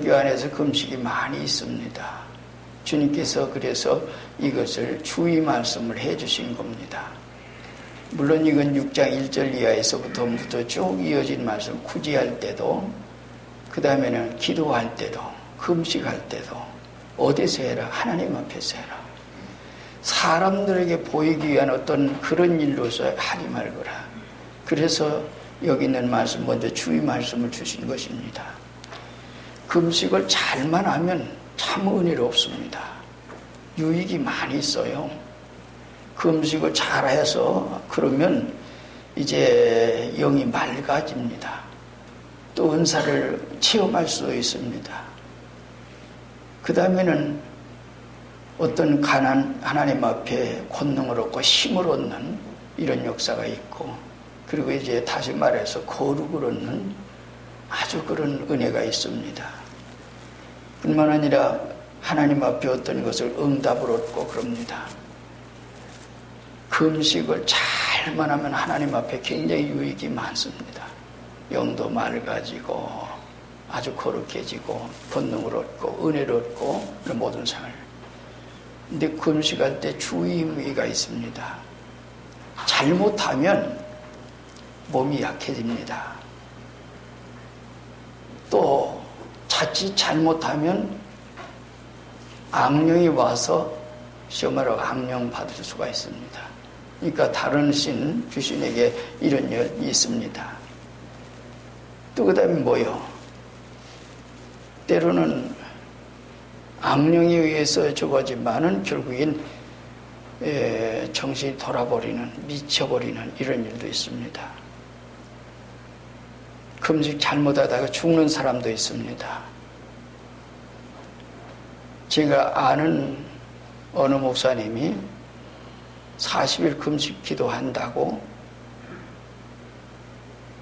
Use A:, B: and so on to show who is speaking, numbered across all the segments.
A: 기독교 안에서 금식이 많이 있습니다. 주님께서 그래서 이것을 주의 말씀을 해주신 겁니다. 물론 이건 6장 1절 이하에서부터 쭉 이어진 말씀, 구제할 때도, 그 다음에는 기도할 때도, 금식할 때도 어디서 해라? 하나님 앞에서 해라. 사람들에게 보이기 위한 어떤 그런 일로서 하지 말거라. 그래서 여기 있는 말씀, 먼저 주의 말씀을 주신 것입니다. 금식을 잘만 하면 참 은혜롭습니다. 유익이 많이 있어요. 금식을 잘해서 그러면 이제 영이 맑아집니다. 또 은사를 체험할 수도 있습니다. 그 다음에는 어떤 하나님 앞에 권능을 얻고 힘을 얻는 이런 역사가 있고, 그리고 이제 다시 말해서 거룩을 얻는 아주 그런 은혜가 있습니다. 뿐만 아니라 하나님 앞에 어떤 것을 응답을 얻고 그럽니다. 금식을 잘만 하면 하나님 앞에 굉장히 유익이 많습니다. 영도 맑아지고 아주 거룩해지고 권능을 얻고 은혜를 얻고 이런 모든 상을. 근데 금식할 때 주의가 있습니다. 잘못하면 몸이 약해집니다. 또 자칫 잘못하면 악령이 와서 시험하러 악령 받을 수가 있습니다. 그러니까 다른 귀신에게 이런 일이 있습니다. 또 그 다음에 뭐요? 때로는 악령에 의해서 저거지만은 결국엔 정신이 돌아버리는, 미쳐버리는 이런 일도 있습니다. 금식 잘못하다가 죽는 사람도 있습니다. 제가 아는 어느 목사님이 40일 금식 기도한다고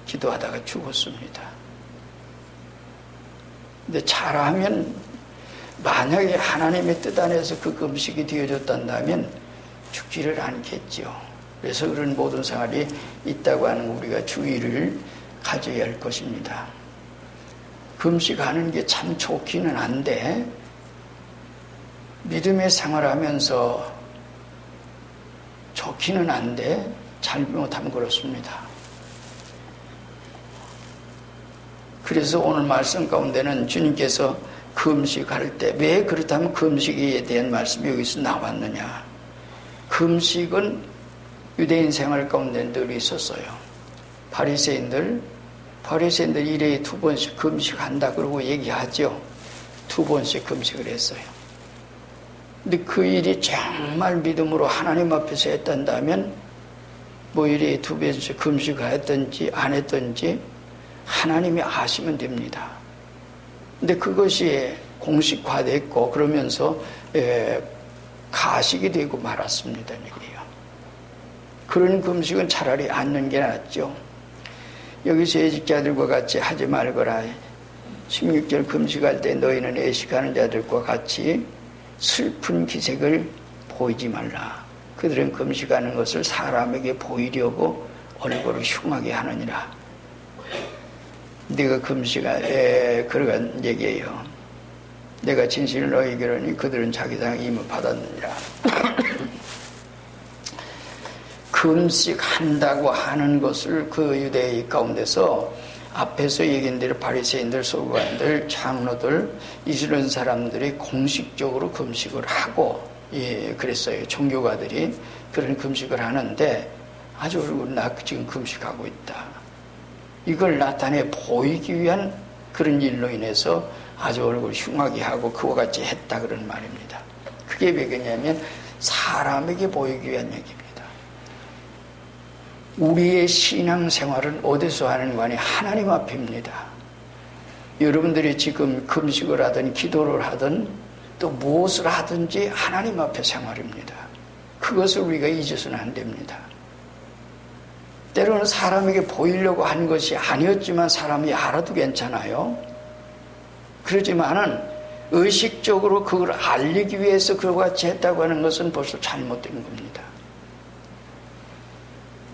A: 기도하다가 죽었습니다. 근데 잘하면, 만약에 하나님의 뜻 안에서 그 금식이 되어졌단다면 죽지를 않겠죠. 그래서 그런 모든 생활이 있다고 하는 우리가 주의를 가져야 할 것입니다. 금식하는 게 참 좋기는 한데 믿음의 생활하면서 좋기는 한데 잘못하면 그렇습니다. 그래서 오늘 말씀 가운데는 주님께서 금식할 때, 왜 그렇다면 금식에 대한 말씀이 여기서 나왔느냐. 금식은 유대인 생활 가운데 늘 있었어요. 바리새인들 1회에 2번씩 금식한다 그러고 얘기하죠. 2번씩 금식을 했어요. 근데 그 일이 정말 믿음으로 하나님 앞에서 했단다면 뭐 1회에 2번씩 금식을 했든지 안 했든지 하나님이 아시면 됩니다. 근데 그것이 공식화됐고 그러면서 가식이 되고 말았습니다. 그런 금식은 차라리 않는 게 낫죠. 여기서 애직자들과 같이 하지 말거라. 16절 금식할 때 너희는 애식하는 자들과 같이 슬픈 기색을 보이지 말라. 그들은 금식하는 것을 사람에게 보이려고 얼굴을 흉하게 하느니라. 네가 그러간 얘기예요. 내가 진실을 너희에게 하니 그들은 자기 상 임을 받았느니라. 금식한다고 하는 것을 그 유대인 가운데서 앞에서 얘기한 대로 바리새인들, 서기관들, 장로들 이런 사람들이 공식적으로 금식을 하고 그랬어요. 종교가들이 그런 금식을 하는데 아주 나 지금 금식하고 있다. 이걸 나타내 보이기 위한 그런 일로 인해서 아주 얼굴 흉하게 하고 그와 같이 했다 그런 말입니다. 그게 왜 그러냐면 사람에게 보이기 위한 얘기입니다. 우리의 신앙생활은 어디서 하는 거 아니에요? 하나님 앞입니다. 여러분들이 지금 금식을 하든 기도를 하든 또 무엇을 하든지 하나님 앞에 생활입니다. 그것을 우리가 잊어서는 안 됩니다. 때로는 사람에게 보이려고 한 것이 아니었지만 사람이 알아도 괜찮아요. 그렇지만은 의식적으로 그걸 알리기 위해서 그와 같이 했다고 하는 것은 벌써 잘못된 겁니다.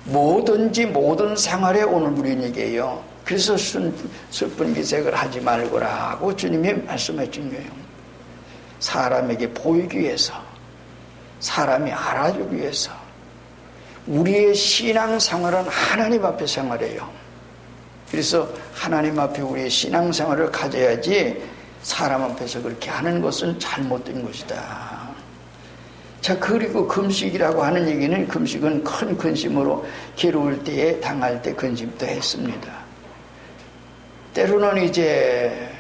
A: 뭐든지 모든 생활에 오늘 우리는 얘기해요. 그래서 슬픈 기색을 하지 말거라 하고 주님이 말씀해 준 거예요. 사람에게 보이기 위해서, 사람이 알아주기 위해서 우리의 신앙생활은 하나님 앞에 생활해요. 그래서 하나님 앞에 우리의 신앙생활을 가져야지 사람 앞에서 그렇게 하는 것은 잘못된 것이다. 자, 그리고 금식이라고 하는 얘기는, 금식은 큰 근심으로 괴로울 때에 당할 때 근심도 했습니다. 때로는 이제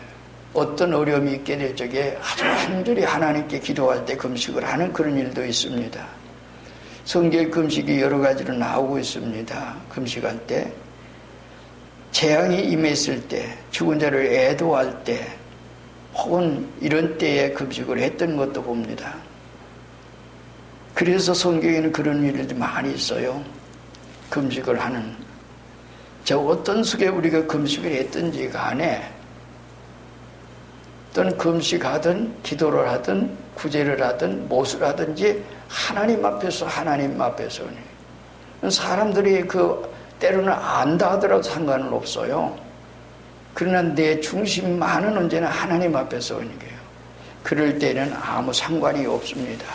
A: 어떤 어려움이 있게 될 적에 아주 간절히 하나님께 기도할 때 금식을 하는 그런 일도 있습니다. 성경 금식이 여러 가지로 나오고 있습니다. 금식할 때, 재앙이 임했을 때, 죽은 자를 애도할 때, 혹은 이런 때에 금식을 했던 것도 봅니다. 그래서 성경에는 그런 일들이 많이 있어요. 금식을 하는. 자, 어떤 속에 우리가 금식을 했든지 간에, 어떤 금식하든 기도를 하든 구제를 하든 무엇을 하든지 하나님 앞에서 사람들이 때로는 안다 하더라도 상관은 없어요. 그러나 내 중심만은 언제나 하나님 앞에서 오는 거예요. 그럴 때는 아무 상관이 없습니다.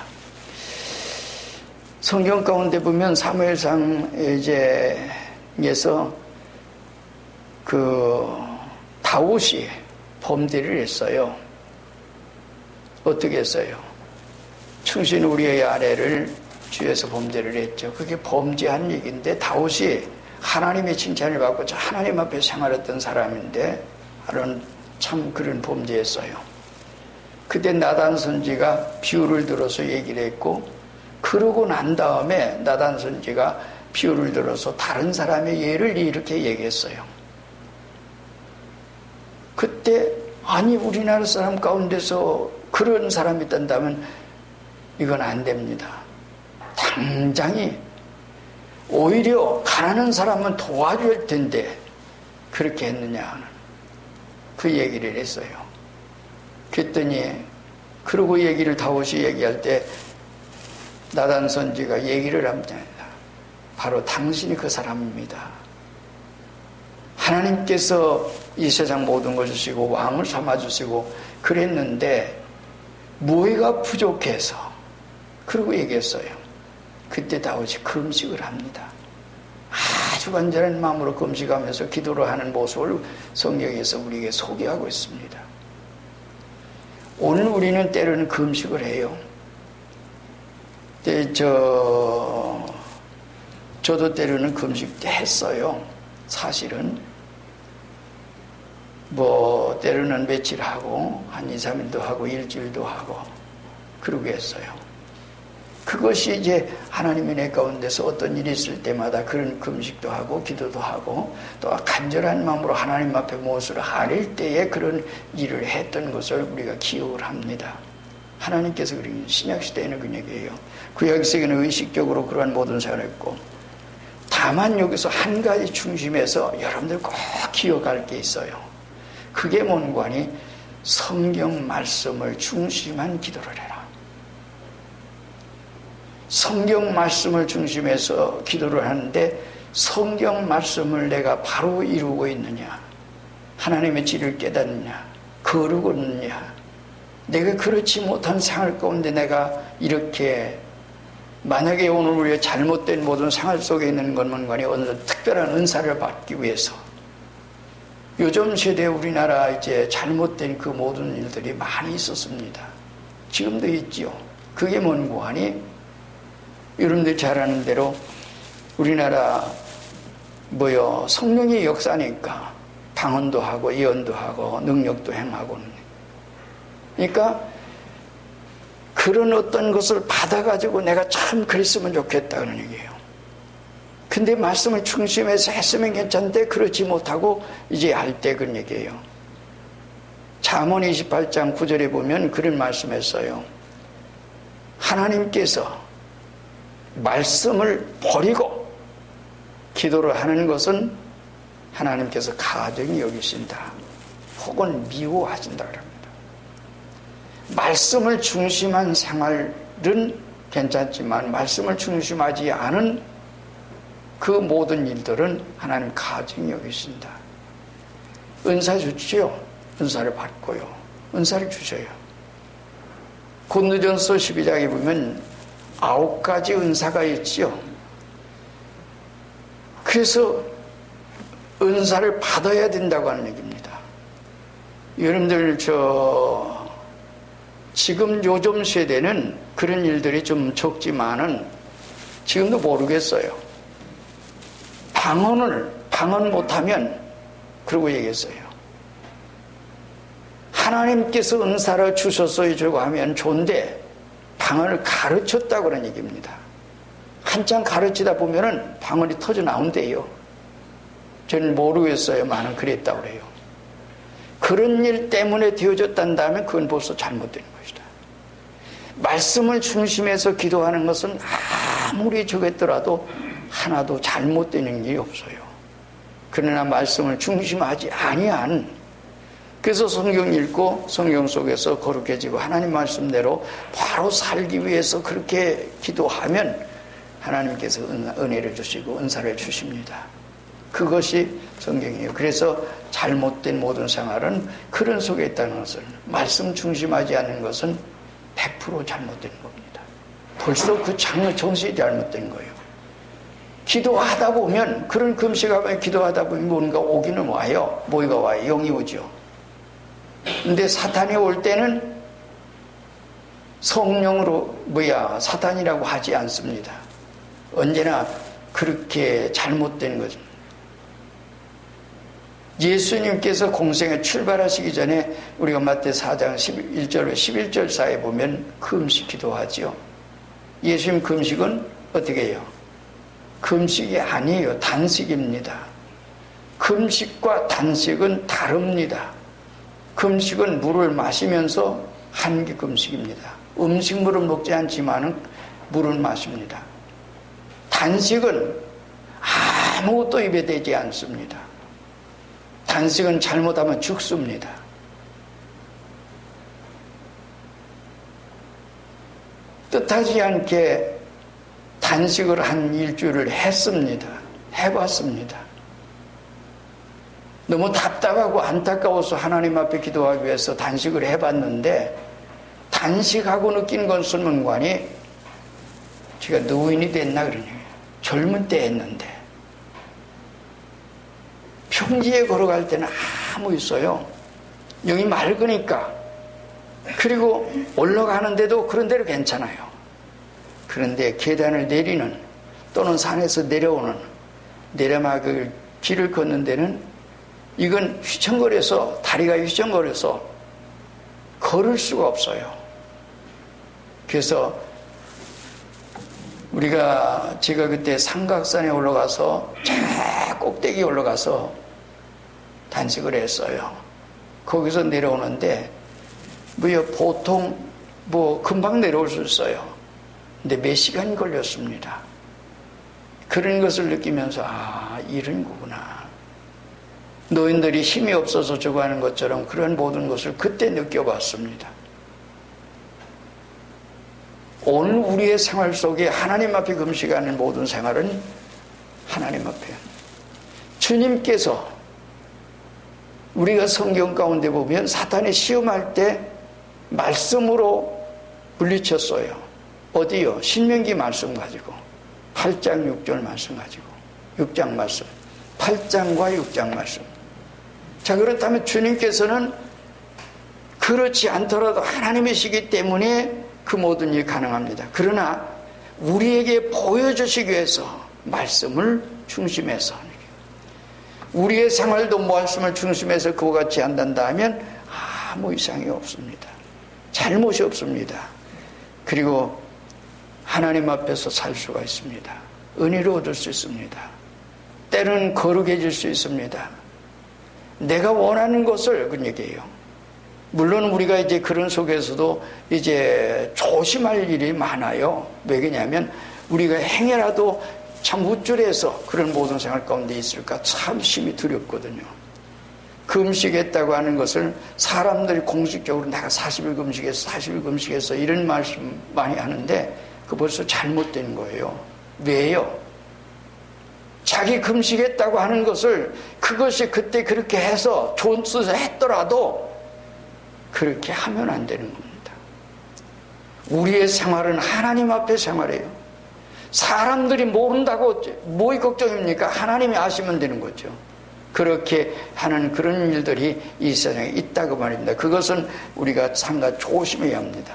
A: 성경 가운데 보면 사무엘상에서 다윗이 범죄를 했어요. 어떻게 했어요? 충신 우리의 아래를 주에서 범죄를 했죠. 그게 범죄한 얘기인데, 다윗이 하나님의 칭찬을 받고 하나님 앞에 생활했던 사람인데 참 그런 범죄했어요. 그때 나단 선지가 비유를 들어서 얘기를 했고, 그러고 난 다음에 나단 선지가 비유를 들어서 다른 사람의 예를 이렇게 얘기했어요. 그때 아니 우리나라 사람 가운데서 그런 사람이 있단다면 이건 안 됩니다. 당장이 오히려 가난한 사람은 도와줄 텐데 그렇게 했느냐, 그 얘기를 했어요. 그랬더니 그러고 얘기를 다윗이 얘기할 때 나단 선지가 얘기를 합니다. 바로 당신이 그 사람입니다. 하나님께서 이 세상 모든 것을 주시고 왕을 삼아주시고 그랬는데 뭐가 부족해서, 그러고 얘기했어요. 그때 다윗이 금식을 합니다. 아주 간절한 마음으로 금식하면서 기도를 하는 모습을 성경에서 우리에게 소개하고 있습니다. 오늘 우리는 때로는 금식을 해요. 저도 때로는 금식 때 했어요. 사실은 때로는 며칠 하고 한 2, 3일도 하고 일주일도 하고 그러고 했어요. 그것이 이제 하나님의 내 가운데서 어떤 일이 있을 때마다 그런 금식도 하고 기도도 하고 또 간절한 마음으로 하나님 앞에 무엇을 아릴 때에 그런 일을 했던 것을 우리가 기억을 합니다. 하나님께서 그런 신약시대에는 그 얘기예요. 구약시대에는 의식적으로 그러한 모든 생활을 했고, 다만 여기서 한 가지 중심에서 여러분들 꼭 기억할 게 있어요. 그게 뭔가 하니 성경 말씀을 중심한 기도를 해라. 성경 말씀을 중심해서 기도를 하는데 성경 말씀을 내가 바로 이루고 있느냐, 하나님의 질을 깨닫느냐, 거르고 있느냐, 내가 그렇지 못한 생활 가운데 내가 이렇게, 만약에 오늘 우리의 잘못된 모든 생활 속에 있는 것만 간에 어느 특별한 은사를 받기 위해서, 요즘 세대에 우리나라 이제 잘못된 그 모든 일들이 많이 있었습니다. 지금도 있지요. 그게 뭔고 하니, 여러분들 잘 아는 대로 우리나라 성령의 역사니까 방언도 하고 예언도 하고 능력도 행하고, 그러니까 그런 어떤 것을 받아가지고 내가 참 그랬으면 좋겠다는 얘기예요. 근데 말씀을 중심해서 했으면 괜찮은데 그렇지 못하고 이제 할 때 그런 얘기예요. 잠언 28장 9절에 보면 그런 말씀했어요. 하나님께서 말씀을 버리고 기도를 하는 것은 하나님께서 가증히 여기신다, 혹은 미워하신다 그럽니다. 말씀을 중심한 생활은 괜찮지만 말씀을 중심하지 않은 그 모든 일들은 하나님 가증히 여기신다. 은사 주지요. 은사를 받고요. 은사를 주셔요. 고린도전서 12장에 보면 9가지 은사가 있지요. 그래서 은사를 받아야 된다고 하는 얘기입니다. 여러분들 지금 요즘 세대는 그런 일들이 좀 적지만은 지금도 모르겠어요. 방언 못하면 그러고 얘기했어요. 하나님께서 은사를 주셨어요 주고 하면 좋은데 방언을 가르쳤다고 그런 얘기입니다. 한참 가르치다 보면은 방언이 터져 나온대요. 저는 모르겠어요만은 그랬다고 그래요. 그런 일 때문에 되어졌단다면 그건 벌써 잘못된 것이다. 말씀을 중심해서 기도하는 것은 아무리 적었더라도 하나도 잘못되는 일이 없어요. 그러나 말씀을 중심하지 아니한, 그래서 성경 읽고 성경 속에서 거룩해지고 하나님 말씀대로 바로 살기 위해서 그렇게 기도하면 하나님께서 은혜를 주시고 은사를 주십니다. 그것이 성경이에요. 그래서 잘못된 모든 생활은 그런 속에 있다는 것은, 말씀 중심하지 않는 것은 100% 잘못된 겁니다. 벌써 그 정신이 잘못된 거예요. 기도하다 보면, 그런 금식하면 기도하다 보면 뭔가 오기는 와요. 뭐가 와요? 영이 오죠. 근데 사탄이 올 때는 성령으로 사탄이라고 하지 않습니다. 언제나 그렇게 잘못된 거죠. 예수님께서 공생에 출발하시기 전에 우리가 마태 4장 11절 11절 사이에 보면 금식 기도하지요. 예수님 금식은 어떻게 해요? 금식이 아니에요. 단식입니다. 금식과 단식은 다릅니다. 금식은 물을 마시면서 하는 게 금식입니다. 음식물은 먹지 않지만 물을 마십니다. 단식은 아무것도 입에 대지 않습니다. 단식은 잘못하면 죽습니다. 뜻하지 않게 단식을 한 일주일을 했습니다. 해봤습니다. 너무 답답하고 안타까워서 하나님 앞에 기도하기 위해서 단식을 해봤는데, 단식하고 느낀 것은 뭔관이 제가 노인이 됐나 그러냐. 젊은 때 했는데 평지에 걸어갈 때는 아무 있어요. 영이 맑으니까. 그리고 올라가는데도 그런 데로 괜찮아요. 그런데 계단을 내리는 또는 산에서 내려오는 내려막을 길을 걷는 데는 이건 휘청거려서, 다리가 휘청거려서 걸을 수가 없어요. 그래서 제가 그때 삼각산에 올라가서 저 꼭대기 올라가서 단식을 했어요. 거기서 내려오는데 보통 금방 내려올 수 있어요. 근데 몇 시간이 걸렸습니다. 그런 것을 느끼면서 이런 거구나. 노인들이 힘이 없어서 저거 하는 것처럼 그런 모든 것을 그때 느껴봤습니다. 오늘 우리의 생활 속에 하나님 앞에 금식하는 모든 생활은 하나님 앞에, 주님께서, 우리가 성경 가운데 보면 사탄이 시험할 때 말씀으로 물리쳤어요. 어디요? 신명기 말씀 가지고, 8장 6절 말씀 가지고, 6장 말씀, 8장과 6장 말씀. 자, 그렇다면 주님께서는 그렇지 않더라도 하나님이시기 때문에 그 모든 일이 가능합니다. 그러나 우리에게 보여주시기 위해서 말씀을 중심해서, 우리의 생활도 말씀을 중심해서 그와 같이 한단다 하면 아무 이상이 없습니다. 잘못이 없습니다. 그리고 하나님 앞에서 살 수가 있습니다. 은혜를 얻을 수 있습니다. 때로는 거룩해질 수 있습니다. 내가 원하는 것을, 그 얘기예요. 물론 우리가 이제 그런 속에서도 이제 조심할 일이 많아요. 왜냐하면 우리가 행여라도 참 우쭐해서 그런 모든 생활 가운데 있을까 참 심히 두렵거든요. 금식했다고 하는 것을 사람들이 공식적으로 내가 40일 금식했어, 40일 금식했어 이런 말씀 많이 하는데 그 벌써 잘못된 거예요. 왜요? 자기 금식했다고 하는 것을 그것이 그때 그렇게 해서 좋은 뜻을 했더라도 그렇게 하면 안 되는 겁니다. 우리의 생활은 하나님 앞의 생활이에요. 사람들이 모른다고 뭐이 걱정입니까? 하나님이 아시면 되는 거죠. 그렇게 하는 그런 일들이 이 세상에 있다고 말입니다. 그것은 우리가 상당히 조심해야 합니다.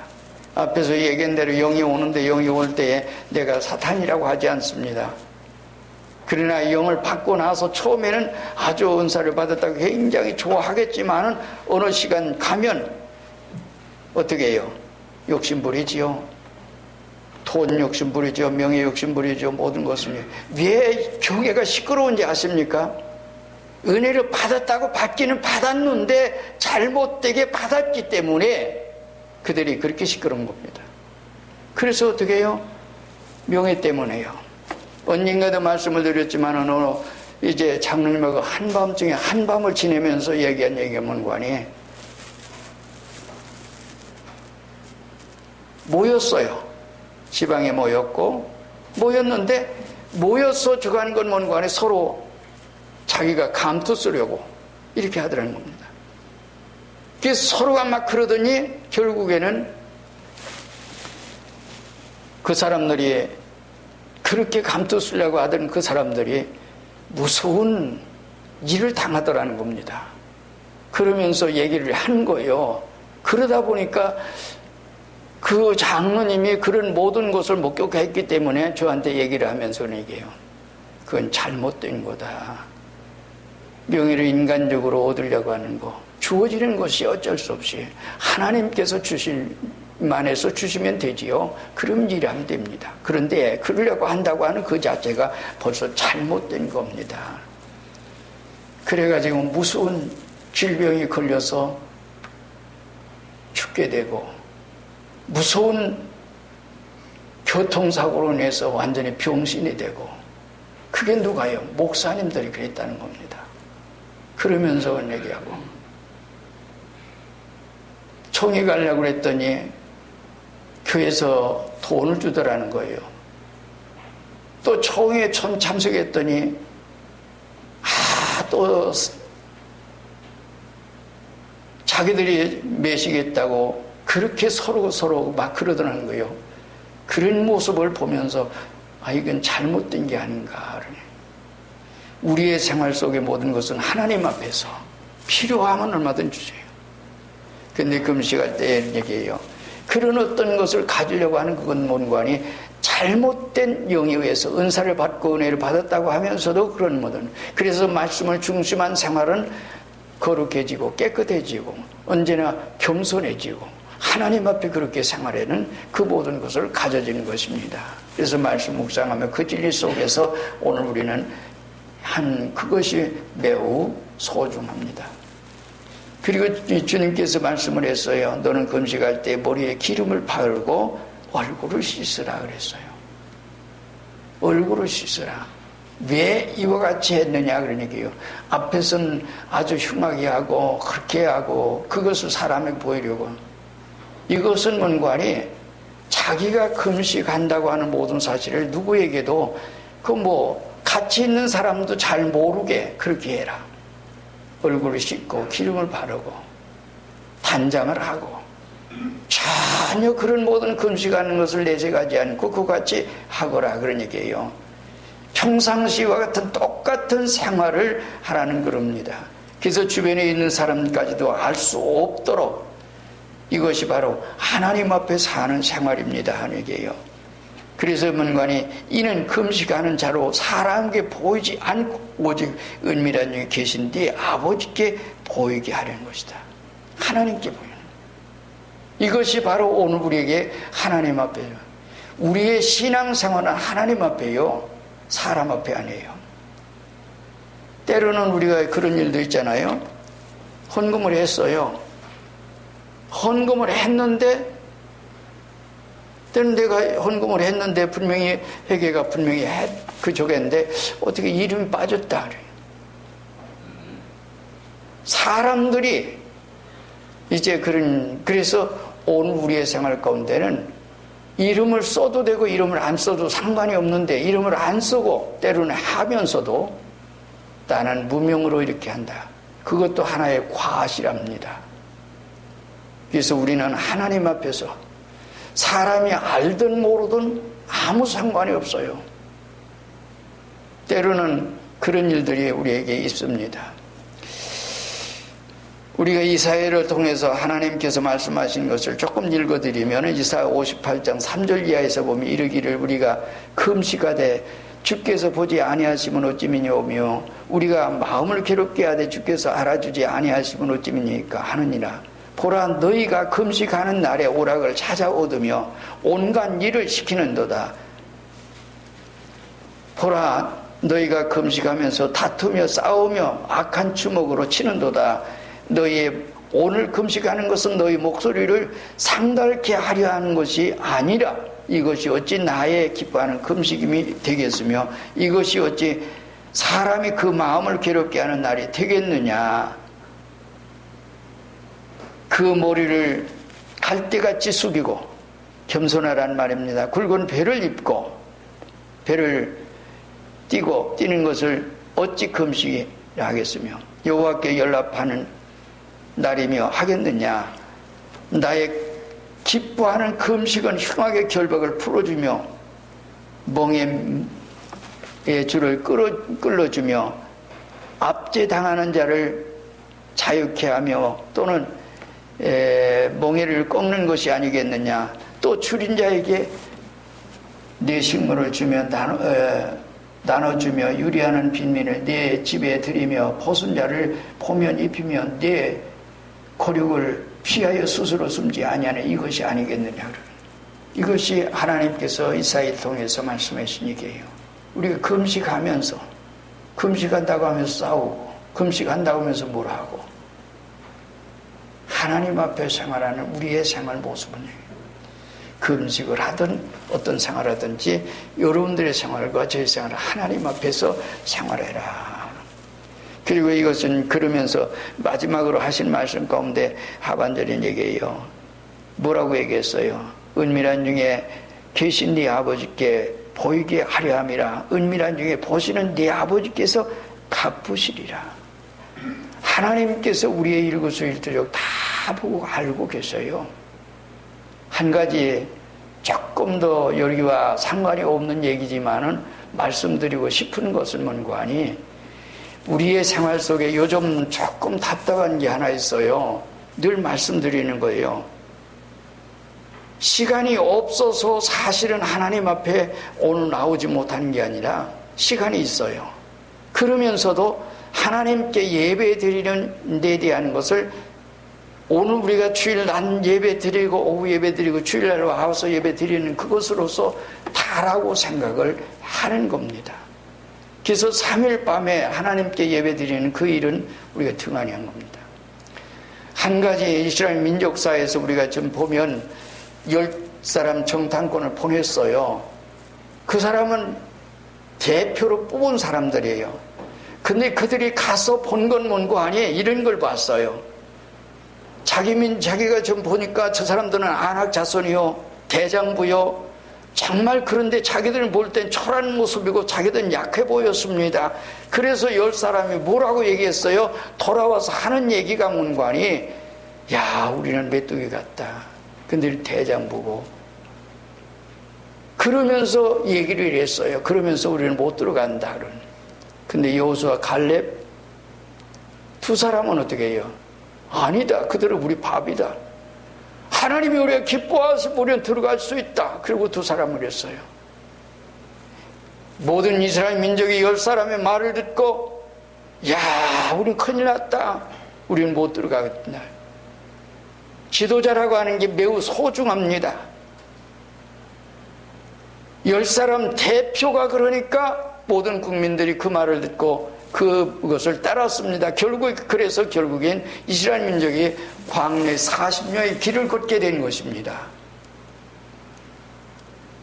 A: 앞에서 얘기한 대로 영이 오는데 영이 올 때에 내가 사탄이라고 하지 않습니다. 그러나 영을 받고 나서 처음에는 아주 은사를 받았다고 굉장히 좋아하겠지만은 어느 시간 가면 어떻게 해요? 욕심 부리지요. 돈 욕심 부리죠. 명예 욕심 부리죠. 모든 것을. 왜 교회가 시끄러운지 아십니까? 은혜를 받았다고 받기는 받았는데 잘못되게 받았기 때문에 그들이 그렇게 시끄러운 겁니다. 그래서 어떻게 해요? 명예 때문에요. 언젠가도 말씀을 드렸지만 이제 장로님하고 한밤중에 한밤을 지내면서 얘기한 얘기가 뭔가니 모였어요. 지방에 모였는데 모여서 주관한 건 뭔가니 서로 자기가 감투 쓰려고 이렇게 하더라는 겁니다. 그래서 서로가 막 그러더니 결국에는 그 사람들이 그렇게 감투 쓰려고 하던 그 사람들이 무서운 일을 당하더라는 겁니다. 그러면서 얘기를 한 거예요. 그러다 보니까 그 장로님이 그런 모든 것을 목격했기 때문에 저한테 얘기를 하면서 얘기해요. 그건 잘못된 거다. 명예를 인간적으로 얻으려고 하는 거. 주어지는 것이 어쩔 수 없이 하나님께서 주실 만해서 주시면 되지요. 그럼 일하면 됩니다. 그런데 그러려고 한다고 하는 그 자체가 벌써 잘못된 겁니다. 그래가지고 무서운 질병이 걸려서 죽게 되고 무서운 교통사고로 인해서 완전히 병신이 되고 그게 누가요? 목사님들이 그랬다는 겁니다. 그러면서 얘기하고 총회 가려고 그랬더니 교회에서 돈을 주더라는 거예요. 또 총회에 참석했더니 또 자기들이 매시겠다고 그렇게 서로 막 그러더라는 거예요. 그런 모습을 보면서 이건 잘못된 게 아닌가. 우리의 생활 속의 모든 것은 하나님 앞에서 필요하면 얼마든 주세요. 근데 금식할 때 얘기해요. 그런 어떤 것을 가지려고 하는 그건 뭔가니 잘못된 영에 의해서 은사를 받고 은혜를 받았다고 하면서도 그런 모든 그래서 말씀을 중심한 생활은 거룩해지고 깨끗해지고 언제나 겸손해지고 하나님 앞에 그렇게 생활에는 그 모든 것을 가져지는 것입니다. 그래서 말씀 묵상하며 그 진리 속에서 오늘 우리는 그것이 매우 소중합니다. 그리고 주님께서 말씀을 했어요. 너는 금식할 때 머리에 기름을 바르고 얼굴을 씻으라 그랬어요. 얼굴을 씻으라. 왜 이와 같이 했느냐 그런 얘기예요. 앞에서는 아주 흉하게 하고 그렇게 하고 그것을 사람에게 보이려고. 이것은 뭔가니 자기가 금식한다고 하는 모든 사실을 누구에게도 같이 있는 사람도 잘 모르게 그렇게 해라. 얼굴을 씻고 기름을 바르고 단장을 하고 전혀 그런 모든 금식하는 것을 내색하지 않고 그같이 하거라 그런 얘기예요. 평상시와 같은 똑같은 생활을 하라는 겁니다. 그래서 주변에 있는 사람까지도 알 수 없도록 이것이 바로 하나님 앞에 사는 생활입니다 하는 얘기예요. 그래서 문관이 이는 금식하는 자로 사람에게 보이지 않고 오직 은밀한 중에 계신 뒤에 아버지께 보이게 하려는 것이다. 하나님께 보이는 이것이 바로 오늘 우리에게 하나님 앞에요. 우리의 신앙생활은 하나님 앞에요. 사람 앞에 아니에요. 때로는 우리가 그런 일도 있잖아요. 헌금을 했어요. 헌금을 했는데 때는 내가 헌금을 했는데 분명히 회계가 분명히 그쪽인데 어떻게 이름이 빠졌다 그래요. 사람들이 이제 그래서 오늘 우리의 생활 가운데는 이름을 써도 되고 이름을 안 써도 상관이 없는데 이름을 안 쓰고 때로는 하면서도 나는 무명으로 이렇게 한다. 그것도 하나의 과시랍니다. 그래서 우리는 하나님 앞에서 사람이 알든 모르든 아무 상관이 없어요. 때로는 그런 일들이 우리에게 있습니다. 우리가 이사야를 통해서 하나님께서 말씀하신 것을 조금 읽어드리면 이사야 58장 3절 이하에서 보면 이르기를 우리가 금식하되 주께서 보지 아니하시면 어찌미뇨며 우리가 마음을 괴롭게 하되 주께서 알아주지 아니하시면 어찌미니까 하느니라. 보라 너희가 금식하는 날에 오락을 찾아 얻으며 온갖 일을 시키는도다. 보라 너희가 금식하면서 다투며 싸우며 악한 주먹으로 치는도다. 너희의 오늘 금식하는 것은 너희 목소리를 상달케 하려 하는 것이 아니라 이것이 어찌 나의 기뻐하는 금식임이 되겠으며 이것이 어찌 사람이 그 마음을 괴롭게 하는 날이 되겠느냐. 그 머리를 갈대같이 숙이고 겸손하란 말입니다. 굵은 배를 입고 배를 띄고 뛰는 것을 어찌 금식이라 하겠으며 여호와께 연락하는 날이며 하겠느냐. 나의 기뻐하는 금식은 흉악의 결박을 풀어주며 멍에의 줄을 끌어주며 압제당하는 자를 자유케 하며 또는 멍에를 꺾는 것이 아니겠느냐. 또 줄인 자에게 내 식물을 주며 나눠주며 유리하는 빈민을 내 집에 들이며 벗은 자를 포면 입히며 내 고륙을 피하여 스스로 숨지 아니하는 이것이 아니겠느냐. 이것이 하나님께서 이사야를 통해서 말씀하신 얘기예요. 우리가 금식하면서 금식한다고 하면서 싸우고 금식한다고 하면서 뭘 하고 하나님 앞에 생활하는 우리의 생활 모습은 금식을 하든 어떤 생활하든지 여러분들의 생활과 제 생활을 하나님 앞에서 생활해라. 그리고 이것은 그러면서 마지막으로 하신 말씀 가운데 하반절인 얘기예요. 뭐라고 얘기했어요? 은밀한 중에 계신 네 아버지께 보이게 하려 함이라. 은밀한 중에 보시는 네 아버지께서 갚으시리라. 하나님께서 우리의 일거수일투족 다 보고 알고 계셔요. 한 가지 조금 더 여기와 상관이 없는 얘기지만은 말씀드리고 싶은 것은 뭔가니 우리의 생활 속에 요즘 조금 답답한 게 하나 있어요. 늘 말씀드리는 거예요. 시간이 없어서 사실은 하나님 앞에 오늘 나오지 못하는 게 아니라 시간이 있어요. 그러면서도 하나님께 예배 드리는 데 대한 것을 오늘 우리가 주일 난 예배 드리고 오후 예배 드리고 주일날 와서 예배 드리는 그것으로서 다라고 생각을 하는 겁니다. 그래서 3일 밤에 하나님께 예배 드리는 그 일은 우리가 등한히 한 겁니다. 한 가지 이스라엘 민족사에서 우리가 좀 보면 10사람 정탐꾼을 보냈어요. 그 사람은 대표로 뽑은 사람들이에요. 근데 그들이 가서 본 건 뭔고 아니 이런 걸 봤어요. 자기가 좀 보니까 저 사람들은 안악 자손이요 대장부요 정말 그런데 자기들은 볼 땐 초라한 모습이고 자기들은 약해 보였습니다. 그래서 10사람이 뭐라고 얘기했어요? 돌아와서 하는 얘기가 뭔고 하니 야 우리는 메뚜기 같다. 근데 대장부고 그러면서 얘기를 했어요. 그러면서 우리는 못 들어간다. 근데 여호수아 갈렙 두 사람은 어떻게 해요? 아니다. 그들은 우리 밥이다. 하나님이 우리가 기뻐하시면 우리는 들어갈 수 있다. 그리고 두 사람을 했어요. 모든 이스라엘 민족이 10사람의 말을 듣고 야 우린 큰일 났다. 우리는 못 들어가겠다. 지도자라고 하는 게 매우 소중합니다. 10사람 대표가 그러니까 모든 국민들이 그 말을 듣고 그것을 따랐습니다. 그래서 결국엔 이스라엘 민족이 광야 40년의 길을 걷게 된 것입니다.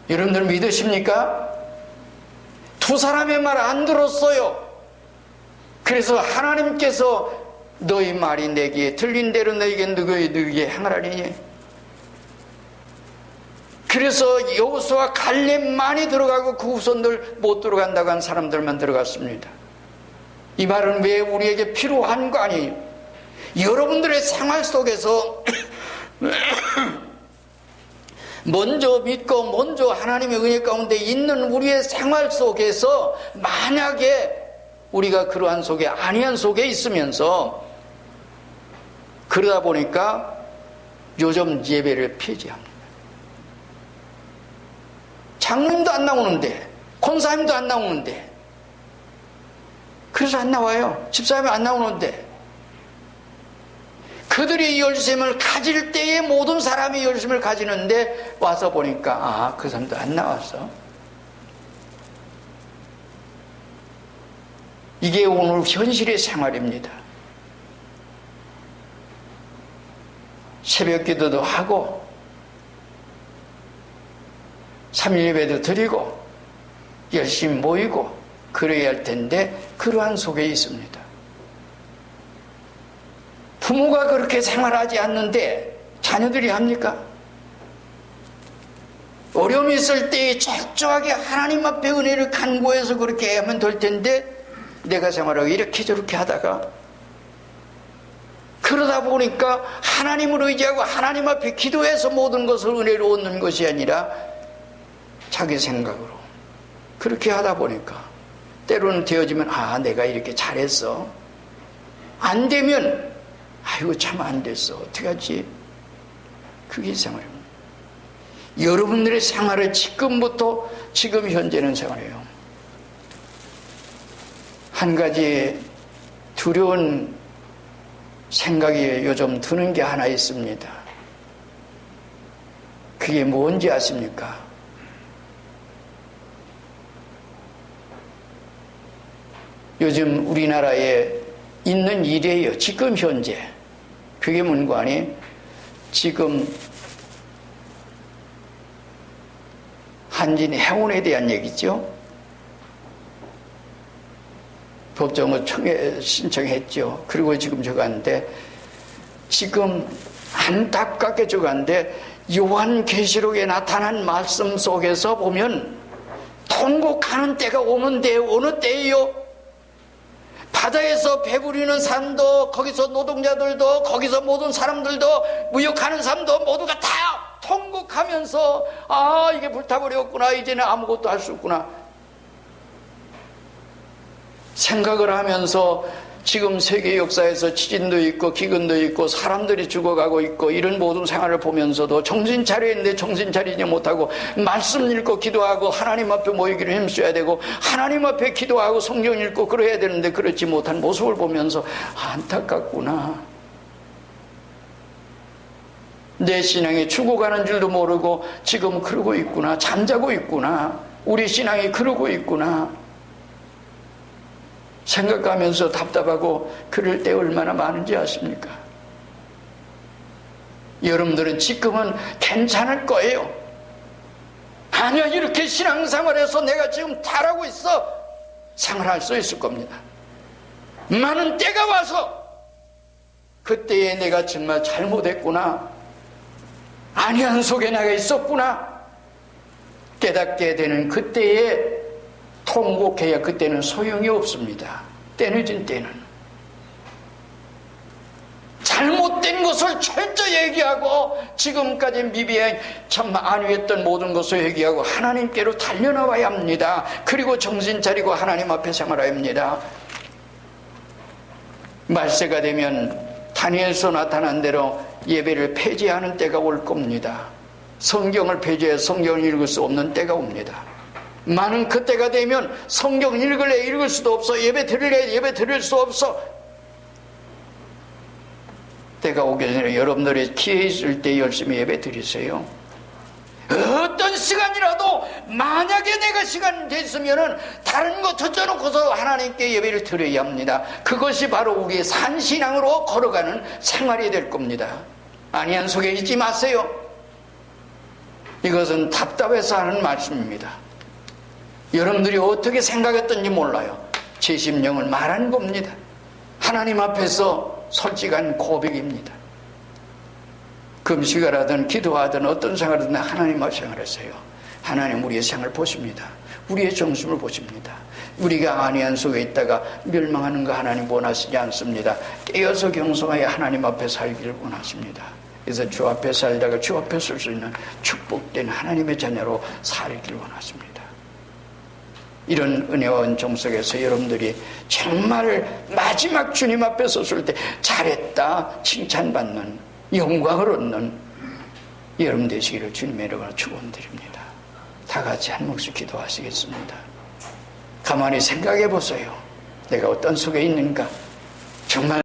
A: 여러분들 믿으십니까? 두 사람의 말 안 들었어요. 그래서 하나님께서 너희 말이 내게 들린 대로 너에게 너에게 행하라니 그래서 여호수아 갈렙만이 들어가고 그 후손들 못 들어간다고 한 사람들만 들어갔습니다. 이 말은 왜 우리에게 필요한 거 아니에요? 여러분들의 생활 속에서 먼저 믿고 먼저 하나님의 은혜 가운데 있는 우리의 생활 속에서 만약에 우리가 그러한 속에 아니한 속에 있으면서 그러다 보니까 요즘 예배를 폐지합니다. 장로님도 안 나오는데, 권사님도 안 나오는데, 그래서 안 나와요. 집사님이 안 나오는데, 그들이 열심을 가질 때에 모든 사람이 열심을 가지는데 와서 보니까 아, 그 사람도 안 나왔어. 이게 오늘 현실의 생활입니다. 새벽 기도도 하고 3일 예배도 드리고 열심히 모이고 그래야 할 텐데 그러한 속에 있습니다. 부모가 그렇게 생활하지 않는데 자녀들이 합니까? 어려움이 있을 때 철저하게 하나님 앞에 은혜를 간구해서 그렇게 하면 될 텐데 내가 생활하고 이렇게 저렇게 하다가 그러다 보니까 하나님을 의지하고 하나님 앞에 기도해서 모든 것을 은혜로 얻는 것이 아니라 자기 생각으로 그렇게 하다 보니까 때로는 되어지면 아, 내가 이렇게 잘했어. 안 되면 아이고 참 안 됐어. 어떻게 하지? 그게 생활입니다. 여러분들의 생활을 지금부터 지금 현재는 생활이에요. 한 가지 두려운 생각이 요즘 드는 게 하나 있습니다. 그게 뭔지 아십니까? 요즘 우리나라에 있는 일이에요. 지금 현재. 그게 뭔가 아니? 지금 한진 해운에 대한 얘기죠. 법정을 신청했죠. 그리고 지금 저가는데 지금 안타깝게 저가는데 요한계시록에 나타난 말씀 속에서 보면 통곡하는 때가 오는데 어느 때예요? 바다에서 배부리는 사람도 거기서 노동자들도 거기서 모든 사람들도 무역하는 사람도 모두가 다 통곡하면서 아 이게 불타버렸구나 이제는 아무것도 할 수 없구나 생각을 하면서 지금 세계 역사에서 지진도 있고 기근도 있고 사람들이 죽어가고 있고 이런 모든 생활을 보면서도 정신 차려야 했는데 정신 차리지 못하고 말씀 읽고 기도하고 하나님 앞에 모이기를 힘써야 되고 하나님 앞에 기도하고 성경 읽고 그래야 되는데 그렇지 못한 모습을 보면서 안타깝구나. 내 신앙이 죽어가는 줄도 모르고 지금 그러고 있구나. 잠자고 있구나. 우리 신앙이 그러고 있구나. 생각하면서 답답하고 그럴 때 얼마나 많은지 아십니까? 여러분들은 지금은 괜찮을 거예요. 아니야 이렇게 신앙생활에서 내가 지금 잘하고 있어 생활할 수 있을 겁니다. 많은 때가 와서 그때에 내가 정말 잘못했구나 안위한 속에 내가 있었구나 깨닫게 되는 그때에 통곡해야 그때는 소용이 없습니다. 때늦은 때는 잘못된 것을 철저히 얘기하고 지금까지 미비해 참 안위했던 모든 것을 얘기하고 하나님께로 달려나와야 합니다. 그리고 정신 차리고 하나님 앞에 생활해야 합니다. 말세가 되면 다니엘서 나타난 대로 예배를 폐지하는 때가 올 겁니다. 성경을 폐지해서 성경을 읽을 수 없는 때가 옵니다. 많은 그때가 되면 성경 읽을래 읽을 수도 없어 예배 드릴래 예배 드릴 수 없어. 때가 오기 전에 여러분들이 기회 있을 때 열심히 예배 드리세요. 어떤 시간이라도 만약에 내가 시간 됐으면은 다른 거 젖혀놓고서 하나님께 예배를 드려야 합니다. 그것이 바로 우리의 산신앙으로 걸어가는 생활이 될 겁니다. 안위한 속에 있지 마세요. 이것은 답답해서 하는 말씀입니다. 여러분들이 어떻게 생각했던지 몰라요. 제 심령을 말한 겁니다. 하나님 앞에서 솔직한 고백입니다. 금식을 하든 기도하든 어떤 생활을 하든 하나님과 생활하세요. 하나님 우리의 생활을 보십니다. 우리의 정신을 보십니다. 우리가 안위한 속에 있다가 멸망하는 거 하나님 원하시지 않습니다. 깨어서 경성하여 하나님 앞에 살기를 원하십니다. 그래서 주 앞에 살다가 주 앞에 설 수 있는 축복된 하나님의 자녀로 살기를 원하십니다. 이런 은혜와 은총 속에서 여러분들이 정말 마지막 주님 앞에 섰을 때 잘했다 칭찬받는 영광을 얻는 여러분 되시기를 주님의 이름으로 축원드립니다. 다 같이 한 목소리 기도하시겠습니다. 가만히 생각해 보세요. 내가 어떤 속에 있는가? 정말